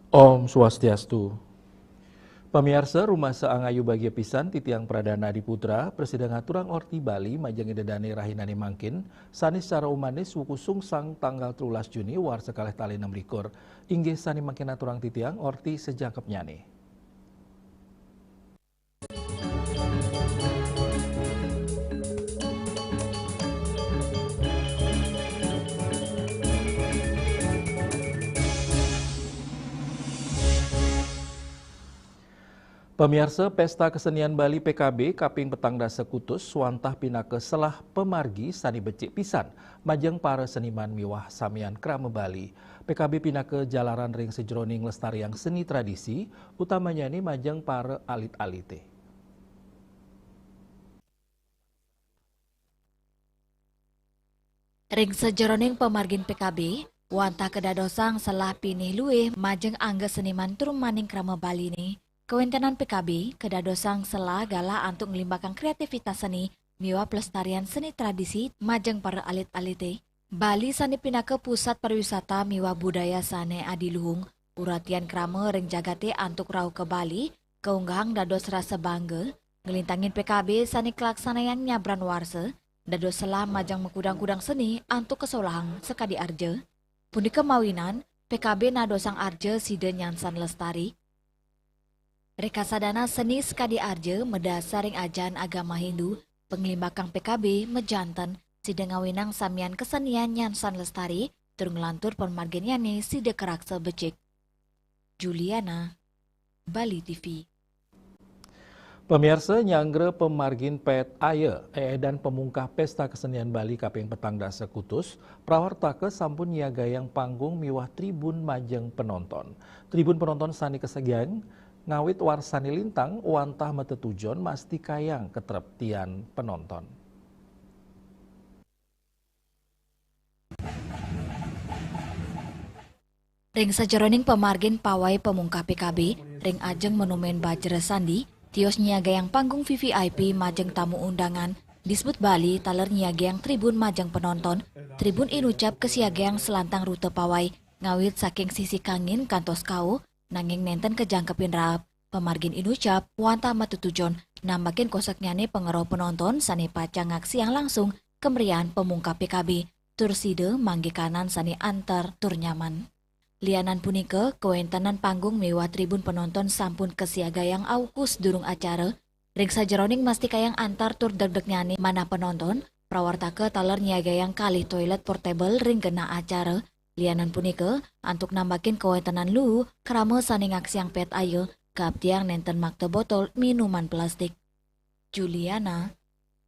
Om Swastiastu. Pamirsa Rumah Seangayu Bagia Pisan Titiang Pradana di Putra, Presiden Ngaturang Orti Bali Majeng Idedani Rahinani Mangkin, sanis secara umanis wuku sungsang tanggal 13 Juni war sekalih tali 6 likur, inggih sani mangkin aturang Titiang Orti sejangkep nyani. Pemirsa Pesta Kesenian Bali PKB Kaping Petang Dasa Kutus swantah pinake selah pemargi sani becik pisan majeng para seniman miwah samian krama Bali. PKB pinake jalaran ring sejroning lestariang seni tradisi utamanya ini majeng para alit-alite. Ring sejeroning pemargin PKB, wantah kedadosang selah pinih luwih majeng angga seniman turun maning krama Bali ni. Kewentenan PKB kedadosang selah gala antuk ngelimbahkan kreativitas seni miwa pelestarian seni tradisi majeng para alit-alite. Bali sani pinake pusat pariwisata miwa budaya sane adiluhung. Uratian krama ring jagate antuk rau ke Bali, keunggang dados rasa bangga, ngelintangin PKB sani kelaksanayan nyabran warse, dados selah majang mekudang-kudang seni antuk kesolahang sekadi arje. Pundi kemawinan, PKB nadosang arje side nyansan lestari. Rekasadana seni sekadi arje medasaring ajan agama Hindu, penglimbakang PKB mejanten side ngawinang samian kesenian nyansan lestari turung lantur pemargeniane side keraksa becik. Juliana, Bali TV. Pemirsa nyanggre pemargin pet aya dan pemungkah Pesta Kesenian Bali Kaping Petang Dasa Kutus prawartake sampun niagayang panggung miwah tribun majeng penonton. Tribun penonton sani kesegian ngawit warsani lintang wantah metetujon masti kayang ketreptian penonton. Ring sajeroning pemargin pawai pemungkah PKB, ring ajeng monumen Bajra Sandi, tios nyiagayang panggung VVIP majeng tamu undangan, disebut Bali taler nyiagayang tribun majeng penonton, tribun inucap kesiagayang selantang rute pawai, ngawit saking sisi kangin kantos kau, nanging nenten kejangkepin raap. Pemargin inucap, wantah matutujon, nambakin kosaknyane pengeroh penonton sani pacang ngaksi yang langsung kemerian pemungkap PKB, turside manggi kanan sani antar tur nyaman. Lianan punike, kewentenan panggung mewah tribun penonton sampun kesiagayang aukus durung acara, ring sajeroning masti kayang antar tur deg-degnyane mana penonton, prawartake taler nyiagayang kali toilet portable ring kena acara. Lianan punike, antuk nambakin kewentenan lu, krama sani ngaksiang pet ayo, kaptiang nenten makte botol minuman plastik. Juliana,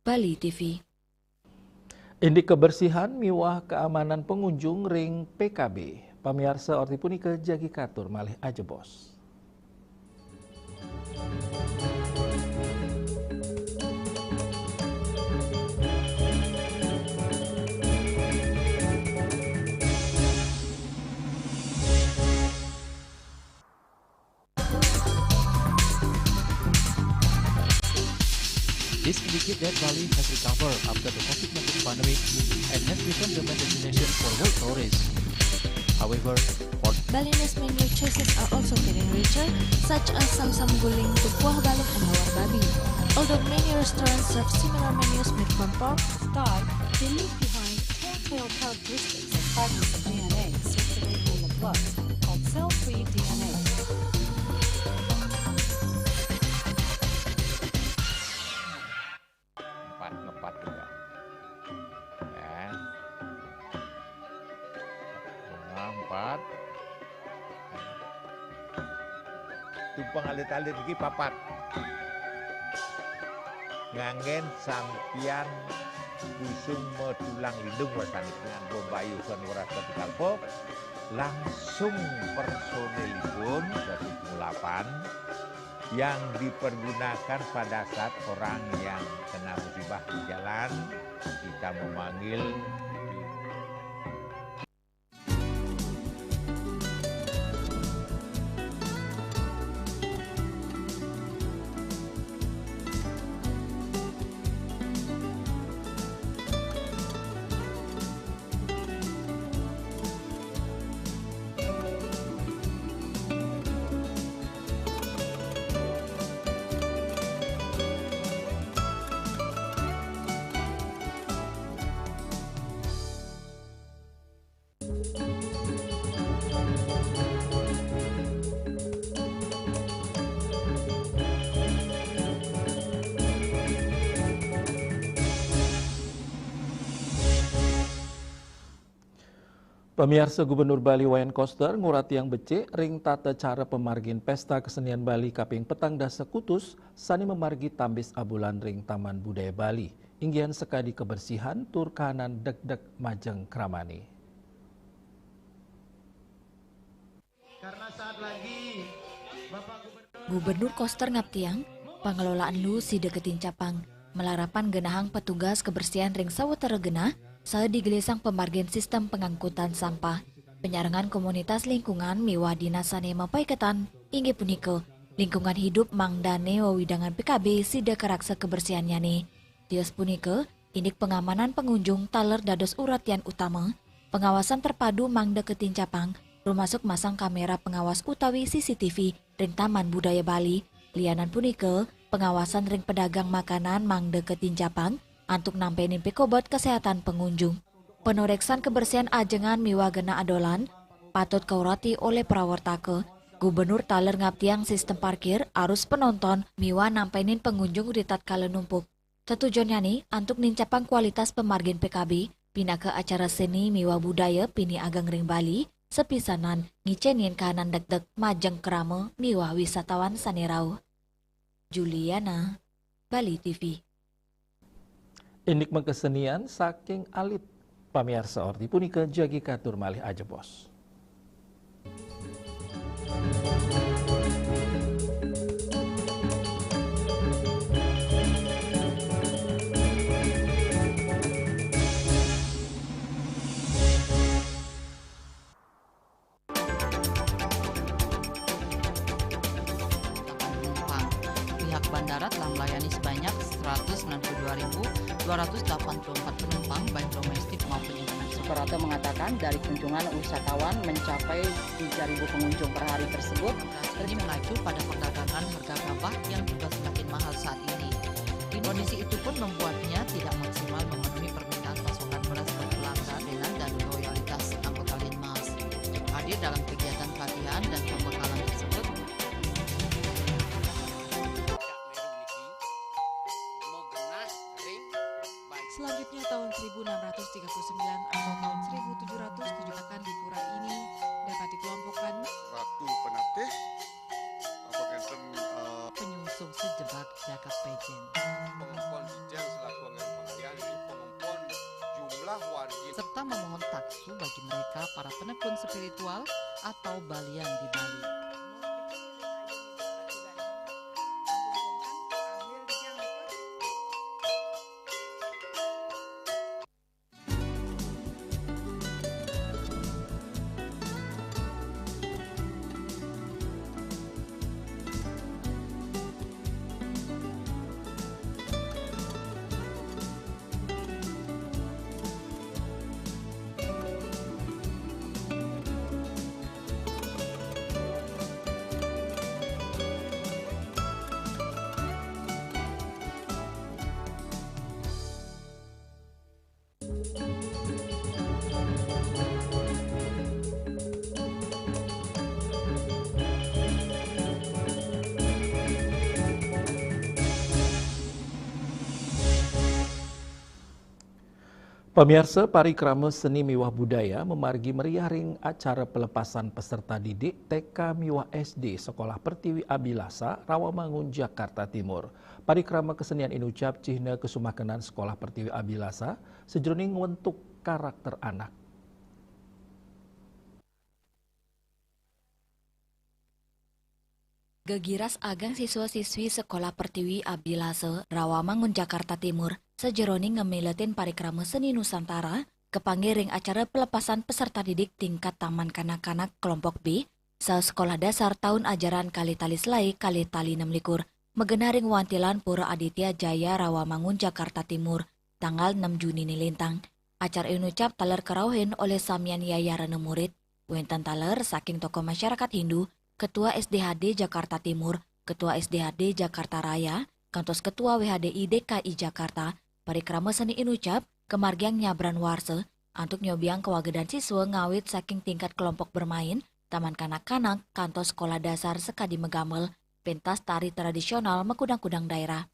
Bali TV. Indik kebersihan miwah keamanan pengunjung ring PKB. Pamirsa orti punike jagi katur malih aja bos. This indicate that Bali has recovered after the COVID-19 pandemic and has become the main destination for world tourists. However, Balinese menu choices are also getting richer, such as samsam guling, tupuah balok, and hawar babi. Although many restaurants serve similar menus made from pork, Thai, they leave behind telltale characteristics and fragments of DNA circulating in the blood, called cell-free DNA. Ngepat juga ya, empat tumpang alit-alit lagi papat ngangen sampian busung metulang lindung wasani dengan bombayu sonora ketikal pop langsung personelipun 108 yang dipergunakan pada saat orang yang kena musibah di jalan, kita memanggil Pemirsa Gubernur Bali Wayan Koster ngurati yang becek ring tata cara pemargin Pesta Kesenian Bali kaping petang dasa kutus sani memargi tambis abulan ring Taman Budaya Bali. Inggian sekadi kebersihan tur kahanan dek-dek majeng kramani. Karena saat lagi Bapak Gubernur Koster ngaptiang pengelolaan lu si deketin capang melarapan genahang petugas kebersihan ring sawetara genah saat digelisang pemargin sistem pengangkutan sampah penyarengan komunitas lingkungan miwah dinasane mapaiketan inggih punika lingkungan hidup mangdane wawidangan PKB sida karaksa kebersihannya nih tios punika indik pengamanan pengunjung taler dados uratian utama pengawasan terpadu mangda ketin capang termasuk masang kamera pengawas utawi CCTV ring Taman Budaya Bali lianan punika pengawasan ring pedagang makanan mangda ketin capang antuk nampenin pikobot kesehatan pengunjung. Penoreksan kebersihan ajengan miwa gena adolan patut kaurati oleh prawartake. Gubernur taler ngaptiang sistem parkir arus penonton miwa nampenin pengunjung di tatkala numpuk. Tetujonnya nih antuk nincapang kualitas pemargin PKB pina ke acara seni miwa budaya pini agang ring Bali sepisanan ngicenien kahanan dek-dek majeng kerama miwa wisatawan sanirau. Juliana, Bali TV. Indik mengkesenian saking alit pamirsa orti punika jagi katur malih aja bos. Pihak bandara telah melayani sebanyak 192.284 penumpang baik domestik maupun internasional. Suprapto mengatakan dari kunjungan wisatawan mencapai 3.000 pengunjung per hari tersebut. Ini mengacu pada perdagangan harga gabah yang juga semakin mahal saat ini. Kondisi itu pun membuatnya tidak maksimal memenuhi permintaan pasokan beras bagi pelanggan dan loyalitas anggota Linmas. Hadir dalam kegiatan pelatihan dan pembekalan tersebut, selanjutnya tahun 1639 atau tahun 1707 akan di pura ini dapat dikelompokkan Ratu Penatih penyungsung sejebak jagat pejen. Pengumpul Dijen selaku anggaran pengertian di pengumpul jumlah warga serta memohon taksu bagi mereka para penekun spiritual atau balian di Bali. Pemirsa parikrama seni miwah budaya memargi meriah ring acara pelepasan peserta didik TK miwah SD Sekolah Pertiwi Abilasa, Rawamangun, Jakarta Timur. Parikrama kesenian inucap cihna kesumakenan Sekolah Pertiwi Abilasa sejroning wentuk karakter anak. Gegiras agang siswa-siswi Sekolah Pertiwi Abilasa, Rawamangun, Jakarta Timur, sejeroning ngemiletin parikrama seni Nusantara, kepanggiring acara pelepasan peserta didik tingkat taman kanak-kanak kelompok B, sekolah dasar tahun ajaran kali tali selai kali tali 6 likur, megenaring wantilan Pura Aditya Jaya Rawamangun, Jakarta Timur, tanggal 6 Juni nilintang. Acara inucap taler kerauhin oleh Samian Yayarana murid, wenten taler saking tokoh masyarakat Hindu, Ketua SDHD Jakarta Timur, Ketua SDHD Jakarta Raya, kantos Ketua WHDI DKI Jakarta, parikrama seni inucap, kemargiang nyabran warse, antuk nyobiang kewagedan siswa ngawit saking tingkat kelompok bermain, taman kanak-kanak, kantos sekolah dasar sekadi megamel, pentas tari tradisional mekudang-kudang daerah.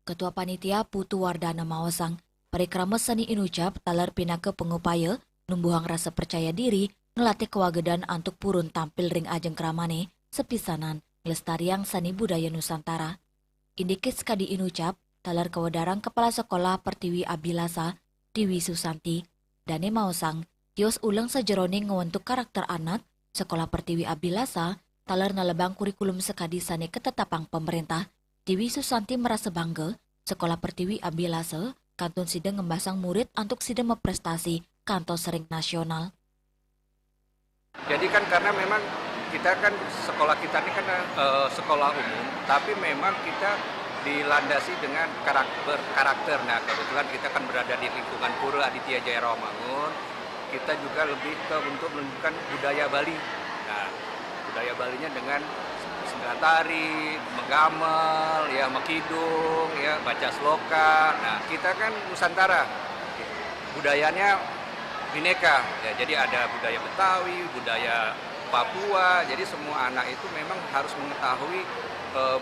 Ketua Panitia Putu Wardana Mawasang, parikrama seni inucap taler pinake pengupaya, numbuhang rasa percaya diri, ngelatih kewagedan antuk purun tampil ring ajeng keramane, sepisanan, ngelestariang seni budaya Nusantara. Indikit sekadi inucap, talar kewedarang Kepala Sekolah Pertiwi Abilasa, Dewi Susanti, Dane Maosang, tios ulang sajeroning ngewentuk karakter anak, Sekolah Pertiwi Abilasa, talar nalebang kurikulum sekadi sane ketetapang pemerintah. Dewi Susanti merasa bangga, Sekolah Pertiwi Abilasa, kantun sidang ngembasang murid untuk sidang memprestasi kantor sering nasional. Jadi kan karena memang kita kan sekolah kita ini kan sekolah umum, tapi memang kita dilandasi dengan karakter. Nah kebetulan kita kan berada di lingkungan Pura Aditya Jaya Rawamangun, kita juga lebih ke untuk menunjukkan budaya Bali. Nah budaya Balinya dengan sembilan tari, menggamel, ya mekidung, ya baca sloka. Nah kita kan Nusantara, budayanya bineka. Ya, jadi ada budaya Betawi, budaya Papua. Jadi semua anak itu memang harus mengetahui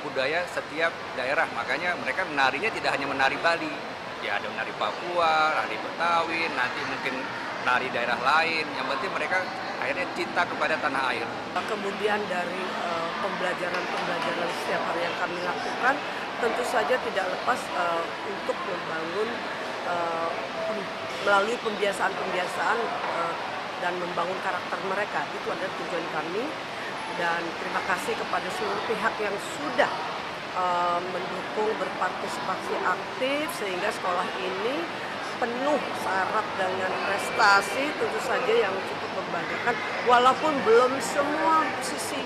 budaya setiap daerah. Makanya mereka menarinya tidak hanya menari Bali. Ya ada menari Papua, menari Betawi, nanti mungkin menari daerah lain. Yang penting mereka akhirnya cinta kepada tanah air. Kemudian dari pembelajaran setiap hari yang kami lakukan, tentu saja tidak lepas untuk membangun melalui pembiasaan dan membangun karakter mereka. Itu adalah tujuan kami. Dan terima kasih kepada seluruh pihak yang sudah mendukung, berpartisipasi aktif sehingga sekolah ini penuh syarat dengan prestasi tentu saja yang cukup membanggakan. Walaupun belum semua sisi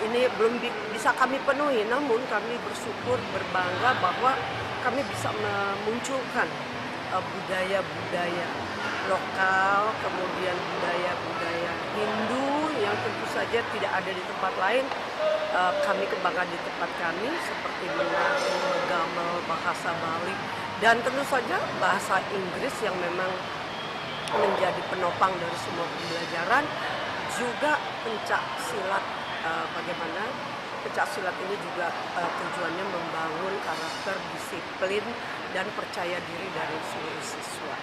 ini belum bisa kami penuhi, namun kami bersyukur, berbangga bahwa kami bisa memunculkan budaya-budaya lokal, kemudian budaya-budaya Hindu yang tentu saja tidak ada di tempat lain. Kami kembangkan di tempat kami seperti menari, menggamel, bahasa Bali, dan tentu saja bahasa Inggris yang memang menjadi penopang dari semua pembelajaran. Juga pencak silat, bagaimana pencak silat ini juga tujuannya membangun karakter, disiplin, dan percaya diri dari seluruh siswa.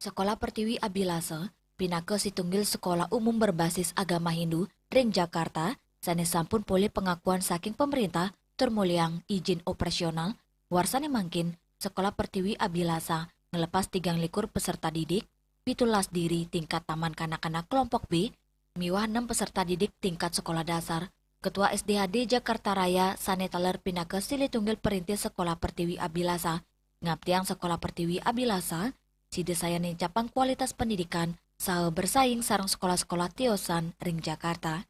Sekolah Pertiwi Abilasa, pinaka situnggil sekolah umum berbasis agama Hindu, ring Jakarta, sanes sampun pulih pengakuan saking pemerintah, termuliang izin operasional, warsane mangkin, Sekolah Pertiwi Abilasa, ngelepas 3 peserta didik, 17 diri tingkat taman kanak-kanak kelompok B, miwah 6 peserta didik tingkat sekolah dasar. Ketua SDHD Jakarta Raya, sane taler pinaka silitunggil perintis Sekolah Pertiwi Abilasa, ngaptiang Sekolah Pertiwi Abilasa, si desayan capang kualitas pendidikan, saha bersaing sarang sekolah-sekolah tiosan ring Jakarta.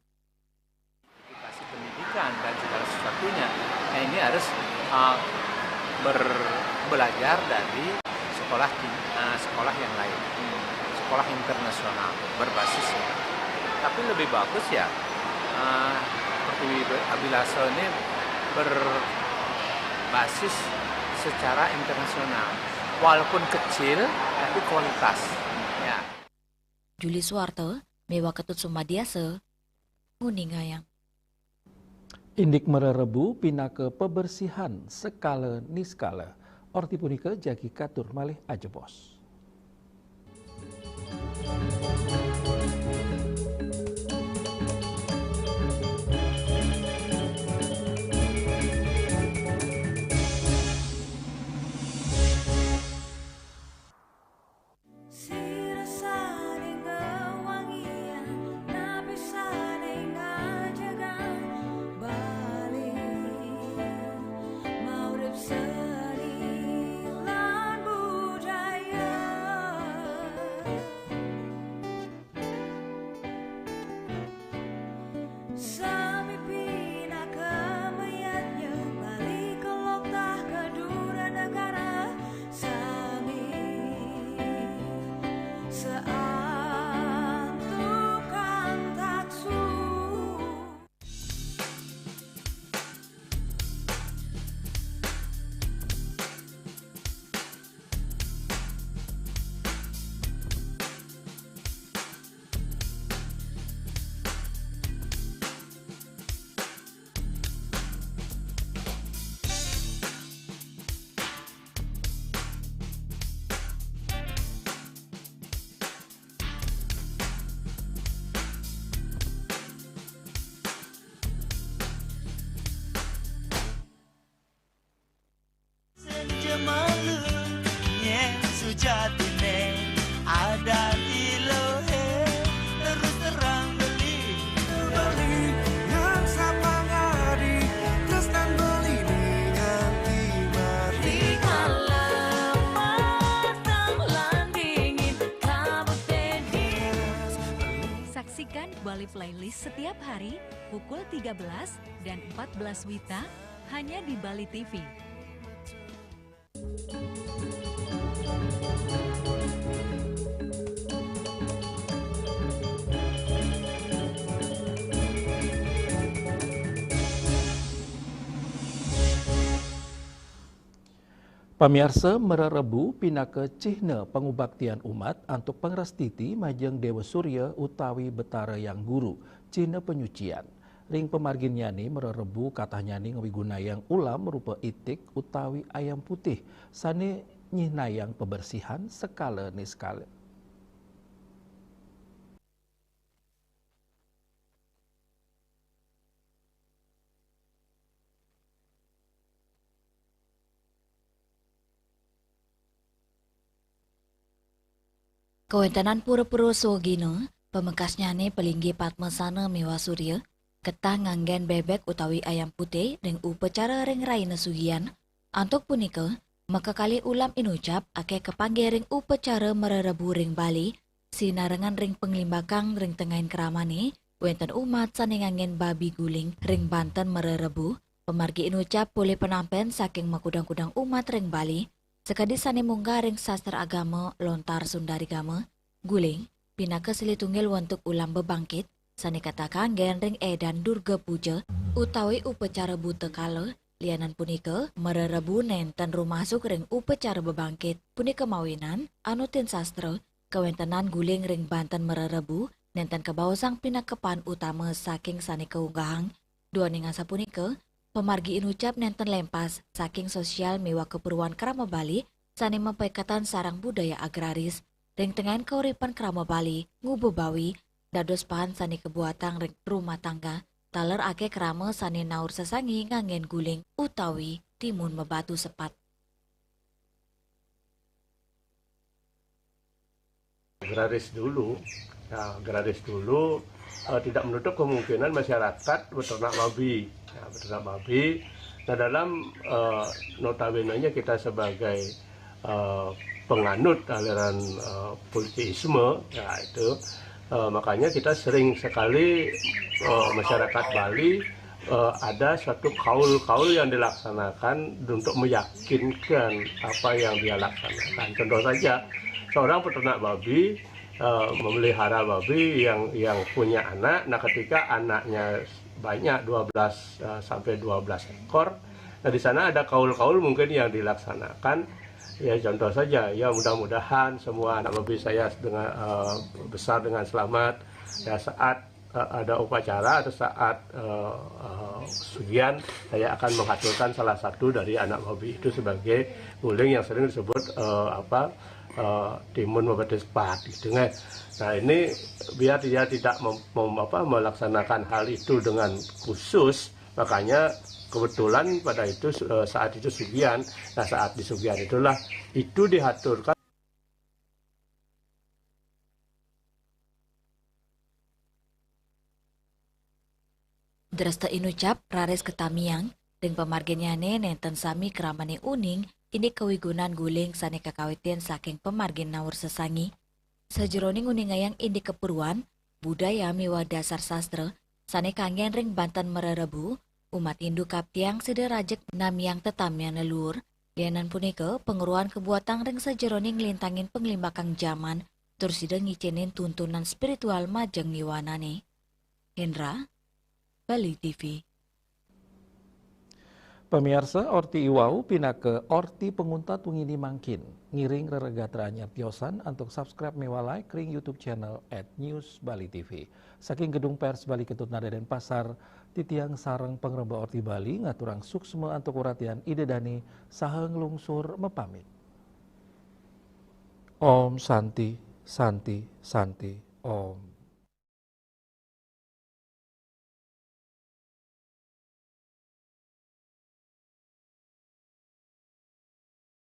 Edukasi pendidikan dan segala sesuatunya, nah ini harus belajar dari sekolah yang lain, sekolah internasional berbasis. Tapi lebih bagus ya Pertiwi Abilasa ini berbasis secara internasional, walaupun kecil tapi kualitas. Ya. Juli Suwarto, Mewa Ketut Sumadiase, Nguningayang. Indik mererebu pinake pebersihan skala niskala. Orti punika jagi katur malih ajebos. Saksikan Bali Playlist setiap hari pukul 13 dan 14 WITA hanya di Bali TV. Pamirsa mererebu pinaka cihna pengubaktian umat untuk pengrastiti majeng Dewa Surya utawi Betara Yang Guru, cihna penyucian. Ring pemargin nyani mererebu katah nyani ngewigunayang ulam rupa itik utawi ayam putih, sane nyihnayang pebersihan skala ni skala. Kawentanan pura-pura sogino, pemengkas nyane pelinggi Padmasana Miwa Surya, ketah nganggen bebek utawi ayam putih ring upacara ring raina sugian, antuk punika, maka kali ulam inucap ake kepanggih ring upacara mererebu ring Bali, sinarengan ring penglimbakang ring tengahin keramane, wenten umat sane nganggen babi guling ring Banten mererebu, pemargi inucap boleh penampen saking makudang-kudang umat ring Bali, sekadi sane munggah ring sastra agama lontar Sundari Gama, guling, pinaka silitunggil untuk ulam bebangkit, sane katakan gen ring edan Durga Puja, utawi upacara buta kala, lianan punika, mererebu nenten rumasuk ring upacara bebangkit, punika mawinan, anutin sastra, kawentanan guling ring Banten mererebu, nenten kebawasang pinakepan utama saking sane keunggahang, dua ningasa punika, pemargi inucap nenten lempas saking sosial mewah keperluan Krama Bali sane mempekatan sarang budaya agraris ring tengahan kauripan Krama Bali ngubebawi dados pahan sane kebuatan ring rumah tangga taler ake krama sane naur sesangi ngangen guling utawi timun mebatu sepat. Agraris dulu, nah, agraris dulu tidak menutup kemungkinan masyarakat beternak babi. Nah, beternak babi. Nah, dalam notabene-nya kita sebagai penganut aliran politisme, ya itu makanya kita sering sekali masyarakat Bali ada suatu kaul-kaul yang dilaksanakan untuk meyakinkan apa yang dia laksanakan. Contoh saja, seorang peternak babi memelihara babi yang punya anak. Nah, ketika anaknya banyak 12 sampai 12 ekor, nah di sana ada kaul-kaul mungkin yang dilaksanakan. Ya contoh saja, ya mudah-mudahan semua anak babi saya besar dengan selamat. Ya saat ada upacara atau saat sugian, saya akan menghasilkan salah satu dari anak babi itu sebagai guling yang sering disebut timun mebatu sepat gitu kan. Nah ini biar dia tidak melaksanakan hal itu dengan khusus, makanya kebetulan pada itu saat itu sugian. Nah saat di sugian itulah itu diaturkan. Dresta inucap rares ketamiang ring pemarginyane nenten sami keramane uning ini kewigunan guling sane kakawitian saking pemargin naur sesangi. Sajeroning uningayang indi keperluan, budaya miwa dasar sastra, sane kangen ring Banten mererebu, umat Hindu kaptiang sederajek namiang tetamian leluhur, lianan punika pengeruan kebuatan ring sajeroning lintangin penglimbakang zaman, terus ida ngicinin tuntunan spiritual majeng niwanane. Hendra, Bali TV. Pemirsa, orti iwau pinake orti penguntat wingini mangkin. Ngiring reregatra nyartiosan untuk subscribe mewa like ring YouTube channel @newsbali.tv. Saking gedung pers Bali Ketut Nada dan Pasar, titiang sarang pengreba orti Bali ngaturang suksme untuk uratian ide dani saha ngelungsur mepamit. Om Santi, Santi, Santi, Om.